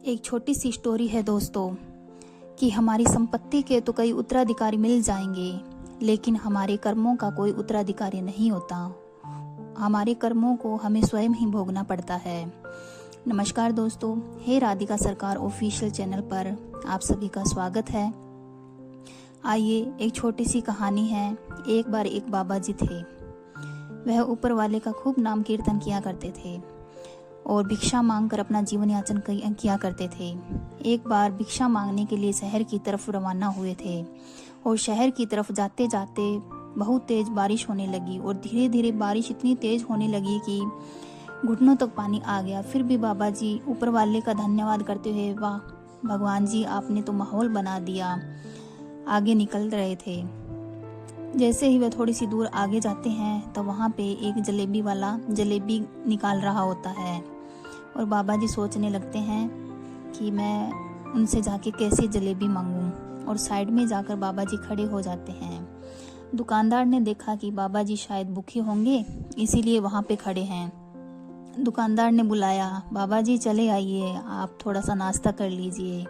एक छोटी सी स्टोरी है दोस्तों कि हमारी संपत्ति के तो कई उत्तराधिकारी मिल जाएंगे, लेकिन हमारे कर्मों का कोई उत्तराधिकारी नहीं होता। हमारे कर्मों को हमें स्वयं ही भोगना पड़ता है। नमस्कार दोस्तों, हे राधिका सरकार ऑफिशियल चैनल पर आप सभी का स्वागत है। आइए, एक छोटी सी कहानी है। एक बार एक बाबा जी थे। वह ऊपर वाले का खूब नाम कीर्तन किया करते थे और भिक्षा मांगकर अपना जीवन यापन किया करते थे। एक बार भिक्षा मांगने के लिए शहर की तरफ रवाना हुए थे और शहर की तरफ जाते जाते बहुत तेज बारिश होने लगी और धीरे धीरे बारिश इतनी तेज होने लगी कि घुटनों तक पानी आ गया। फिर भी बाबा जी ऊपर वाले का धन्यवाद करते हुए, वाह भगवान जी, आपने तो माहौल बना दिया, आगे निकल रहे थे। जैसे ही वह थोड़ी सी दूर आगे जाते हैं तो वहाँ पे एक जलेबी वाला जलेबी निकाल रहा होता है और बाबा जी सोचने लगते हैं कि मैं उनसे जाके कैसे जलेबी मांगूं, और साइड में जाकर बाबा जी खड़े हो जाते हैं। दुकानदार ने देखा कि बाबा जी शायद भूखे होंगे, इसीलिए वहाँ पे खड़े हैं। दुकानदार ने बुलाया, बाबा जी चले आइए, आप थोड़ा सा नाश्ता कर लीजिए।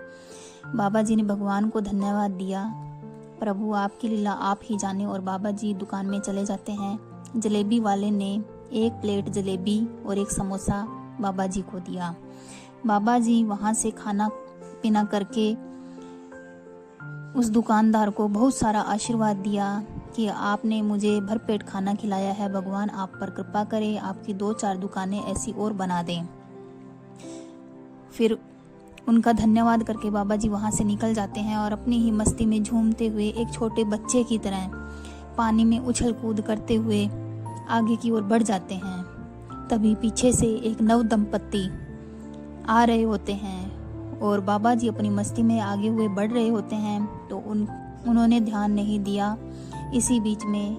बाबा जी ने भगवान को धन्यवाद दिया, प्रभु आपकी लीला आप ही जाने, और बाबा जी दुकान में चले जाते हैं। जलेबी वाले ने एक प्लेट जलेबी और एक समोसा बाबा जी को दिया। बाबा जी वहाँ से खाना पीना करके उस दुकानदार को बहुत सारा आशीर्वाद दिया कि आपने मुझे भरपेट खाना खिलाया है, भगवान आप पर कृपा करे, आपकी 2-4 दुकानें ऐसी और बना दें। फिर उनका धन्यवाद करके बाबा जी वहाँ से निकल जाते हैं और अपनी ही मस्ती में झूमते हुए एक छोटे बच्चे की तरह पानी में उछल कूद करते हुए आगे की ओर बढ़ जाते हैं। तभी पीछे से एक नव दंपत्ति आ रहे होते हैं और बाबा जी अपनी मस्ती में आगे हुए बढ़ रहे होते हैं तो उन्होंने ध्यान नहीं दिया। इसी बीच में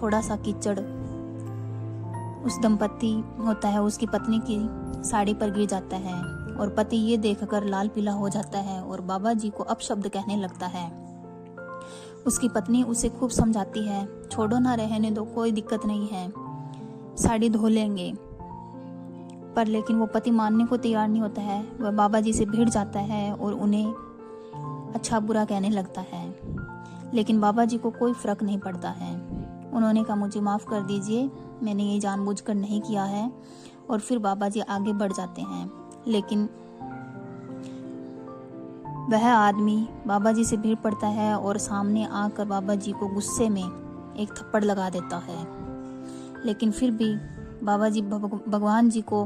थोड़ा सा कीचड़ उस दंपत्ति होता है उसकी पत्नी की साड़ी पर गिर जाता है और पति ये देखकर लाल पीला हो जाता है और बाबा जी को अपशब्द कहने लगता है। उसकी पत्नी उसे खूब समझाती है, छोड़ो ना, रहने दो, कोई दिक्कत नहीं है, साड़ी धो लेंगे। पर लेकिन वो पति मानने को तैयार नहीं होता है। वह बाबा जी से भिड़ जाता है और उन्हें अच्छा बुरा कहने लगता है, लेकिन बाबा जी को कोई फर्क नहीं पड़ता है। उन्होंने कहा, मुझे माफ़ कर दीजिए, मैंने ये जानबूझकर नहीं किया है, और फिर बाबा जी आगे बढ़ जाते हैं। लेकिन वह आदमी बाबा जी से भीड़ पड़ता है और सामने आकर बाबा जी को गुस्से में एक थप्पड़ लगा देता है। लेकिन फिर भी बाबा जी भगवान जी को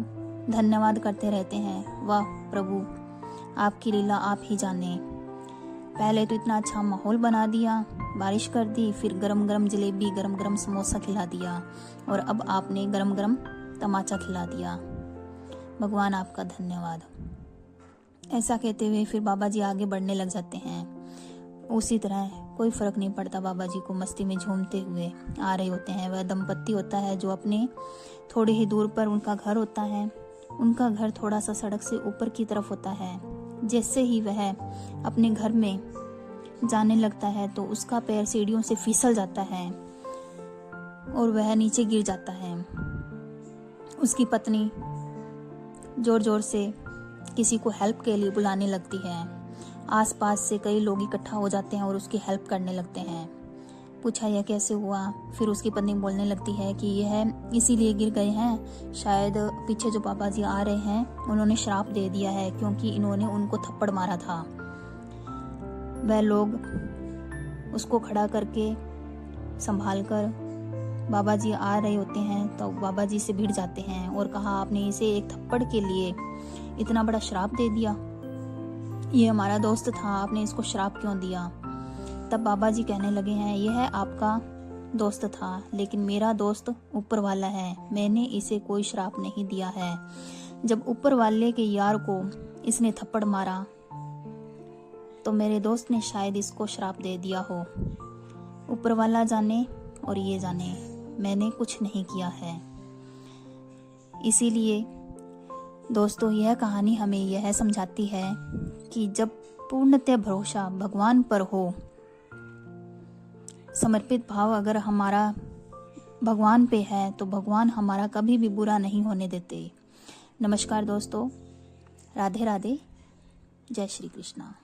धन्यवाद करते रहते हैं, वाह प्रभु आपकी लीला आप ही जाने, पहले तो इतना अच्छा माहौल बना दिया, बारिश कर दी, फिर गरम गरम जलेबी गरम गरम समोसा खिला दिया, और अब आपने गरम गरम तमाचा खिला दिया, भगवान आपका धन्यवाद। ऐसा कहते हुए फिर बाबा जी आगे बढ़ने लग जाते हैं। उसी तरह कोई फर्क नहीं पड़ता, बाबा जी को मस्ती में झूमते हुए आ रहे होते हैं। वह दंपत्ति होता है जो अपने थोड़ी ही दूर पर उनका घर होता है। उनका घर थोड़ा सा सड़क से ऊपर की तरफ होता है। जैसे ही वह अपने घर में जाने लगता है तो उसका पैर सीढ़ियों से फिसल जाता है और वह नीचे गिर जाता है। उसकी पत्नी जोर जोर से किसी को हेल्प के लिए बुलाने लगती है। आसपास से कई लोग इकट्ठा हो जाते हैं और उसकी हेल्प करने लगते हैं। पूछा यह कैसे हुआ? फिर उसकी पत्नी बोलने लगती है कि यह इसीलिए गिर गए हैं, शायद पीछे जो बाबा जी आ रहे हैं उन्होंने श्राप दे दिया है क्योंकि इन्होंने उनको थप्पड़ मारा था। वह लोग उसको खड़ा करके संभाल कर बाबा जी आ रहे होते हैं तो बाबा जी से भिड़ जाते हैं और कहा, आपने इसे एक थप्पड़ के लिए इतना बड़ा श्राप दे दिया, ये हमारा दोस्त था, आपने इसको श्राप क्यों दिया? तब बाबा जी कहने लगे हैं, यह आपका दोस्त था, लेकिन मेरा दोस्त ऊपर वाला है, मैंने इसे कोई श्राप नहीं दिया है। जब ऊपर वाले के यार को इसने थप्पड़ मारा तो मेरे दोस्त ने शायद इसको श्राप दे दिया हो। ऊपर वाला जाने और ये जाने, मैंने कुछ नहीं किया है। इसीलिए दोस्तों, यह कहानी हमें यह समझाती है कि जब पूर्णतः भरोसा भगवान पर हो, समर्पित भाव अगर हमारा भगवान पे है तो भगवान हमारा कभी भी बुरा नहीं होने देते। नमस्कार दोस्तों, राधे राधे। जय श्री कृष्णा।